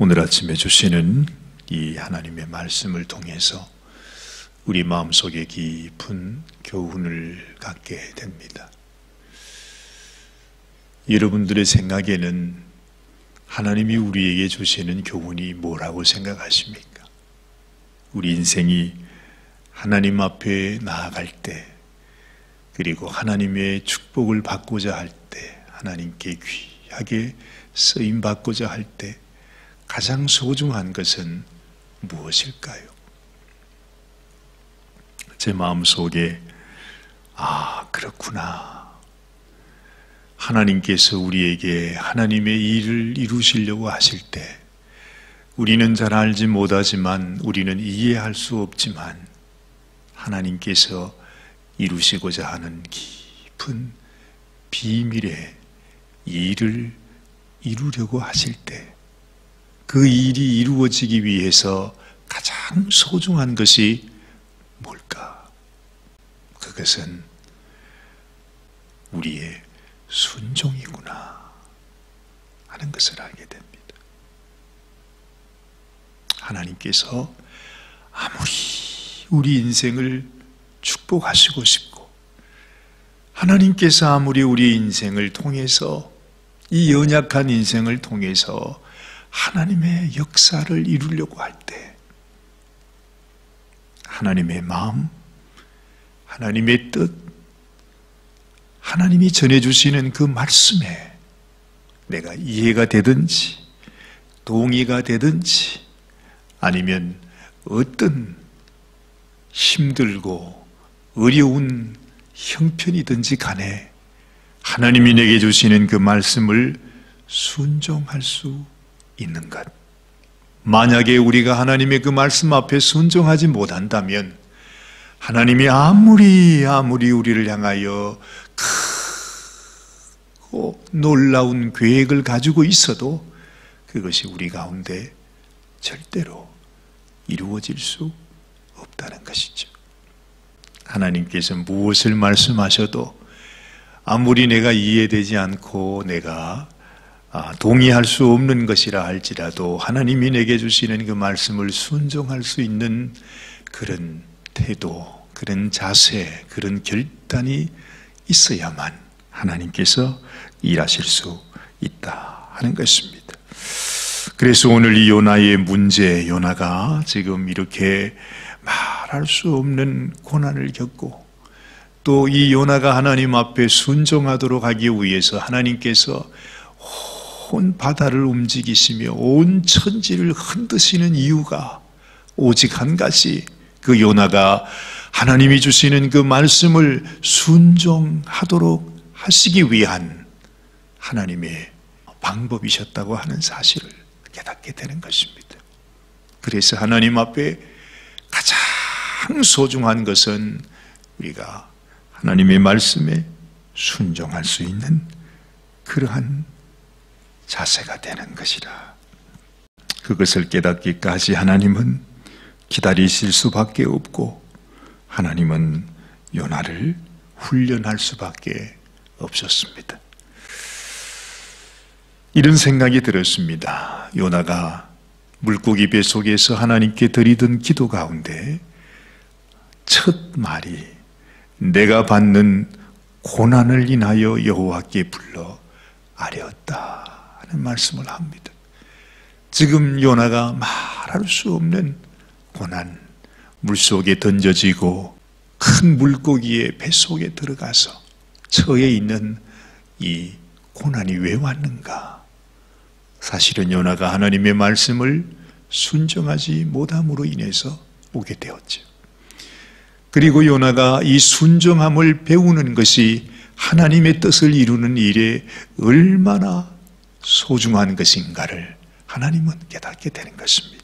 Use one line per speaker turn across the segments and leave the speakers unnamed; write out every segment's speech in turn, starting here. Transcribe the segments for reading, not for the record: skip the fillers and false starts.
오늘 아침에 주시는 이 하나님의 말씀을 통해서 우리 마음속에 깊은 교훈을 갖게 됩니다. 여러분들의 생각에는 하나님이 우리에게 주시는 교훈이 뭐라고 생각하십니까? 우리 인생이 하나님 앞에 나아갈 때, 그리고 하나님의 축복을 받고자 할 때, 하나님께 귀하게 쓰임받고자 할 때 가장 소중한 것은 무엇일까요? 제 마음속에 그렇구나, 하나님께서 우리에게 하나님의 일을 이루시려고 하실 때 우리는 잘 알지 못하지만, 우리는 이해할 수 없지만, 하나님께서 이루시고자 하는 깊은 비밀의 일을 이루려고 하실 때, 그 일이 이루어지기 위해서 가장 소중한 것이 뭘까? 그것은 우리의 순종이구나 하는 것을 알게 됩니다. 하나님께서 아무리 우리 인생을 축복하시고 싶고, 하나님께서 아무리 우리 인생을 통해서, 이 연약한 인생을 통해서 하나님의 역사를 이루려고 할 때, 하나님의 마음, 하나님의 뜻, 하나님이 전해주시는 그 말씀에 내가 이해가 되든지 동의가 되든지, 아니면 어떤 힘들고 어려운 형편이든지 간에 하나님이 내게 주시는 그 말씀을 순종할 수 있는 것. 만약에 우리가 하나님의 그 말씀 앞에 순종하지 못한다면, 하나님이 아무리 우리를 향하여 크고 놀라운 계획을 가지고 있어도 그것이 우리 가운데 절대로 이루어질 수 없다는 것이죠. 하나님께서 무엇을 말씀하셔도 아무리 내가 이해되지 않고 내가 동의할 수 없는 것이라 할지라도, 하나님이 내게 주시는 그 말씀을 순종할 수 있는 그런 태도, 그런 자세, 그런 결단이 있어야만 하나님께서 일하실 수 있다 하는 것입니다. 그래서 오늘 이 요나의 문제, 요나가 지금 이렇게 말할 수 없는 고난을 겪고, 또 이 요나가 하나님 앞에 순종하도록 하기 위해서 하나님께서 온 바다를 움직이시며 온 천지를 흔드시는 이유가 오직 한 가지, 그 요나가 하나님이 주시는 그 말씀을 순종하도록 하시기 위한 하나님의 방법이셨다고 하는 사실을 깨닫게 되는 것입니다. 그래서 하나님 앞에 가장 소중한 것은 우리가 하나님의 말씀에 순종할 수 있는 그러한 자세가 되는 것이라. 그것을 깨닫기까지 하나님은 기다리실 수밖에 없고, 하나님은 요나를 훈련할 수밖에 없었습니다. 이런 생각이 들었습니다. 요나가 물고기 뱃속에서 하나님께 드리던 기도 가운데 첫 말이 내가 받는 고난을 인하여 여호와께 불러 아뢰었다 하는 말씀을 합니다. 지금 요나가 말할 수 없는 고난, 물속에 던져지고 큰 물고기의 뱃속에 들어가서 처해 있는 이 고난이 왜 왔는가? 사실은 요나가 하나님의 말씀을 순종하지 못함으로 인해서 오게 되었죠. 그리고 요나가 이 순종함을 배우는 것이 하나님의 뜻을 이루는 일에 얼마나 소중한 것인가를 하나님은 깨닫게 되는 것입니다.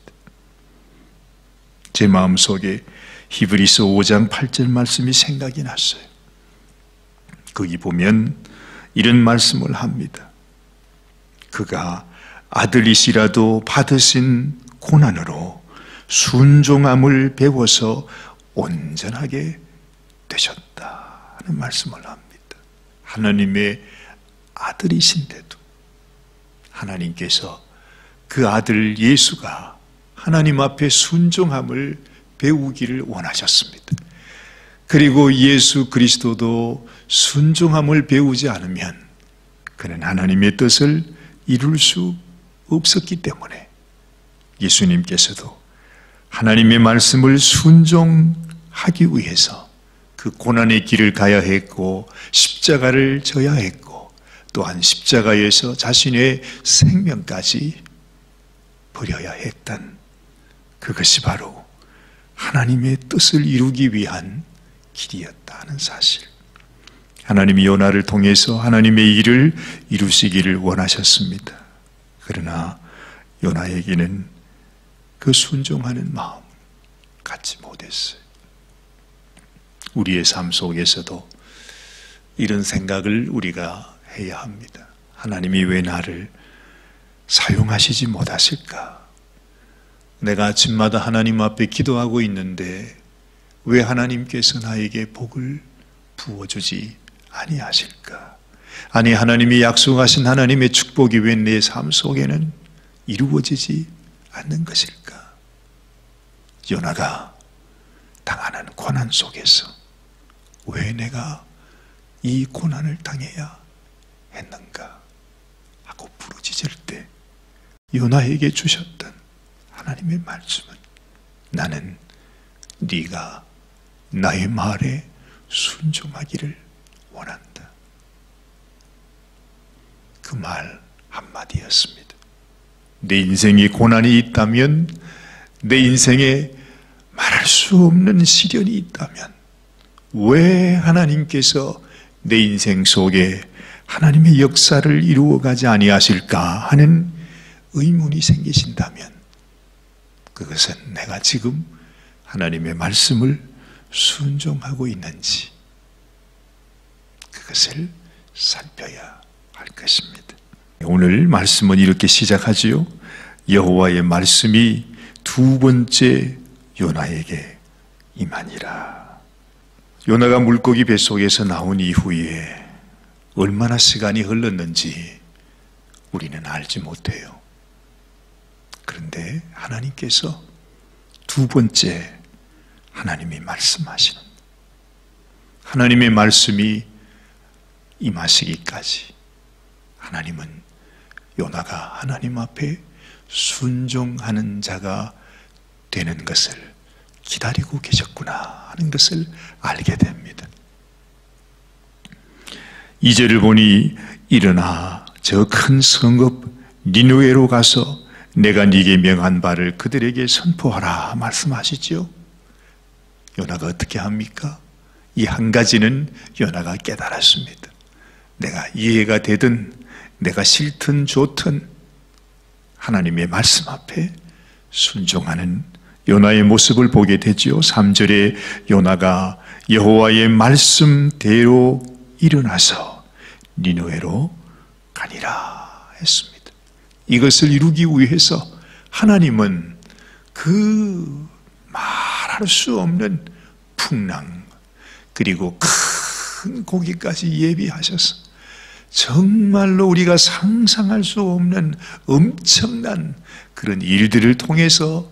제 마음속에 히브리서 5장 8절 말씀이 생각이 났어요. 거기 보면 이런 말씀을 합니다. 그가 아들이시라도 받으신 고난으로 순종함을 배워서 온전하게 되셨다 하는 말씀을 합니다. 하나님의 아들이신데도 하나님께서 그 아들 예수가 하나님 앞에 순종함을 배우기를 원하셨습니다. 그리고 예수 그리스도도 순종함을 배우지 않으면 그는 하나님의 뜻을 이룰 수 없었기 때문에 예수님께서도 하나님의 말씀을 순종하기 위해서 그 고난의 길을 가야 했고 십자가를 져야 했고 또한 십자가에서 자신의 생명까지 버려야 했던 그것이 바로 하나님의 뜻을 이루기 위한 길이었다는 사실. 하나님이 요나를 통해서 하나님의 일을 이루시기를 원하셨습니다. 그러나 요나에게는 그 순종하는 마음 갖지 못했어요. 우리의 삶 속에서도 이런 생각을 우리가 해야 합니다. 하나님이 왜 나를 사용하시지 못하실까? 내가 아침마다 하나님 앞에 기도하고 있는데 왜 하나님께서 나에게 복을 부어주지 아니하실까? 아니, 하나님이 약속하신 하나님의 축복이 왜 내 삶 속에는 이루어지지 않는 것일까? 요나가 당하는 고난 속에서 왜 내가 이 고난을 당해야 했는가 하고 부르짖을 때 요나에게 주셨던 하나님의 말씀은 나는 네가 나의 말에 순종하기를 원한다. 그 말 한마디였습니다. 내 인생에 고난이 있다면, 내 인생에 말할 수 없는 시련이 있다면 왜 하나님께서 내 인생 속에 하나님의 역사를 이루어가지 아니하실까 하는 의문이 생기신다면 그것은 내가 지금 하나님의 말씀을 순종하고 있는지 그것을 살펴야 할 것입니다. 오늘 말씀은 이렇게 시작하지요. 여호와의 말씀이 두 번째 요나에게 임하니라. 요나가 물고기 뱃속에서 나온 이후에 얼마나 시간이 흘렀는지 우리는 알지 못해요. 그런데 하나님께서 두 번째 하나님이 말씀하시는, 하나님의 말씀이 임하시기까지 하나님은 요나가 하나님 앞에 순종하는 자가 되는 것을 기다리고 계셨구나 하는 것을 알게 됩니다. 2절을 보니 일어나 저 큰 성읍 니느웨로 가서 내가 네게 명한 바를 그들에게 선포하라 말씀하시지요. 요나가 어떻게 합니까? 이 한 가지는 요나가 깨달았습니다. 내가 이해가 되든 내가 싫든 좋든 하나님의 말씀 앞에 순종하는 요나의 모습을 보게 되지요. 3절에 요나가 여호와의 말씀대로 일어나서 니느웨로 가니라 했습니다. 이것을 이루기 위해서 하나님은 그 말할 수 없는 풍랑 그리고 큰 고기까지 예비하셔서 정말로 우리가 상상할 수 없는 엄청난 그런 일들을 통해서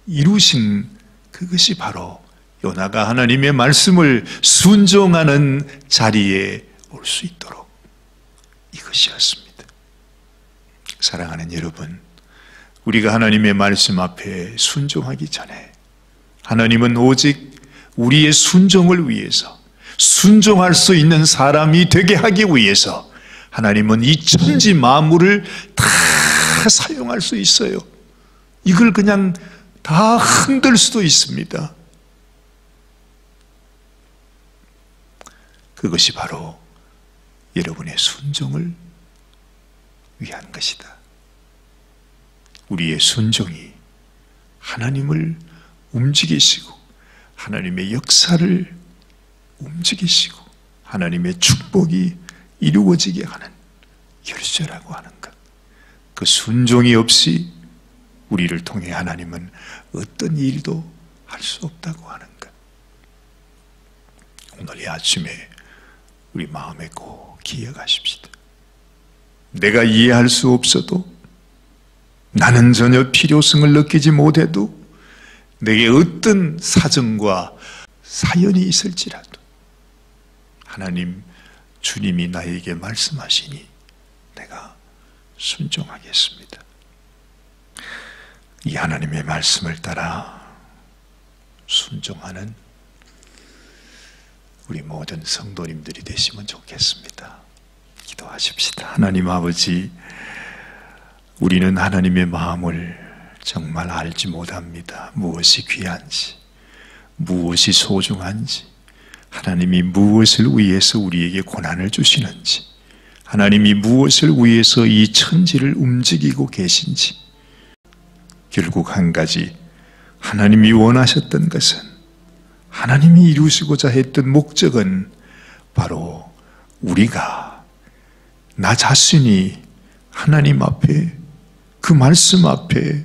이루신 그것이 바로 요나가 하나님의 말씀을 순종하는 자리에 올 수 있도록 이것이었습니다. 사랑하는 여러분, 우리가 하나님의 말씀 앞에 순종하기 전에 하나님은 오직 우리의 순종을 위해서, 순종할 수 있는 사람이 되게 하기 위해서 하나님은 이 천지 만물을 다 사용할 수 있어요. 이걸 그냥 다 흔들 수도 있습니다. 그것이 바로 여러분의 순종을 위한 것이다. 우리의 순종이 하나님을 움직이시고 하나님의 역사를 움직이시고 하나님의 축복이 이루어지게 하는 열쇠라고 하는 것. 그 순종이 없이 우리를 통해 하나님은 어떤 일도 할 수 없다고 하는 것. 오늘 이 아침에 우리 마음에 꼭 기억하십시다. 내가 이해할 수 없어도, 나는 전혀 필요성을 느끼지 못해도 내게 어떤 사정과 사연이 있을지라도 하나님, 주님이 나에게 말씀하시니 내가 순종하겠습니다. 이 하나님의 말씀을 따라 순종하는 우리 모든 성도님들이 되시면 좋겠습니다. 기도하십시다. 하나님 아버지, 우리는 하나님의 마음을 정말 알지 못합니다. 무엇이 귀한지, 무엇이 소중한지, 하나님이 무엇을 위해서 우리에게 고난을 주시는지, 하나님이 무엇을 위해서 이 천지를 움직이고 계신지, 결국 한 가지, 하나님이 원하셨던 것은, 하나님이 이루시고자 했던 목적은 바로 우리가, 나 자신이 하나님 앞에, 그 말씀 앞에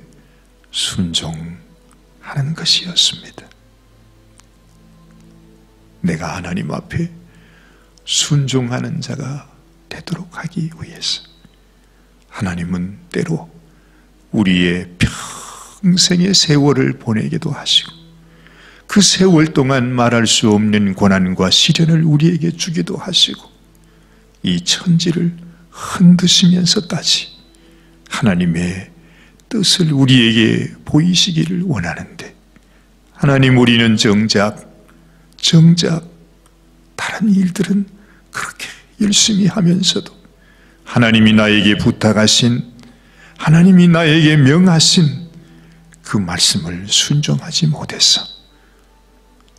순종하는 것이었습니다. 내가 하나님 앞에 순종하는 자가 되도록 하기 위해서 하나님은 때로 우리의 평생의 세월을 보내기도 하시고 그 세월 동안 말할 수 없는 고난과 시련을 우리에게 주기도 하시고 이 천지를 흔드시면서까지 하나님의 뜻을 우리에게 보이시기를 원하는데, 하나님, 우리는 정작 다른 일들은 그렇게 열심히 하면서도 하나님이 나에게 부탁하신, 하나님이 나에게 명하신 그 말씀을 순종하지 못해서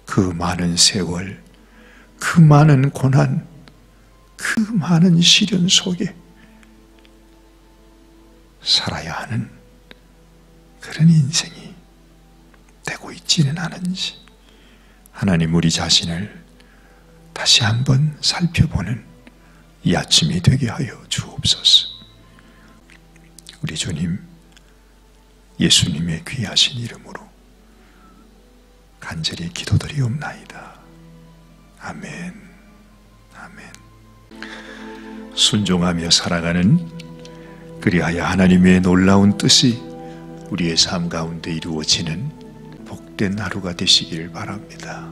그 많은 세월, 그 많은 고난, 그 많은 시련 속에 살아야 하는 그런 인생이 되고 있지는 않은지, 하나님, 우리 자신을 다시 한번 살펴보는 이 아침이 되게 하여 주옵소서. 우리 주님, 예수님의 귀하신 이름으로 간절히 기도드리옵나이다. 아멘. 아멘. 순종하며 살아가는, 그리하여 하나님의 놀라운 뜻이 우리의 삶 가운데 이루어지는 복된 하루가 되시기를 바랍니다.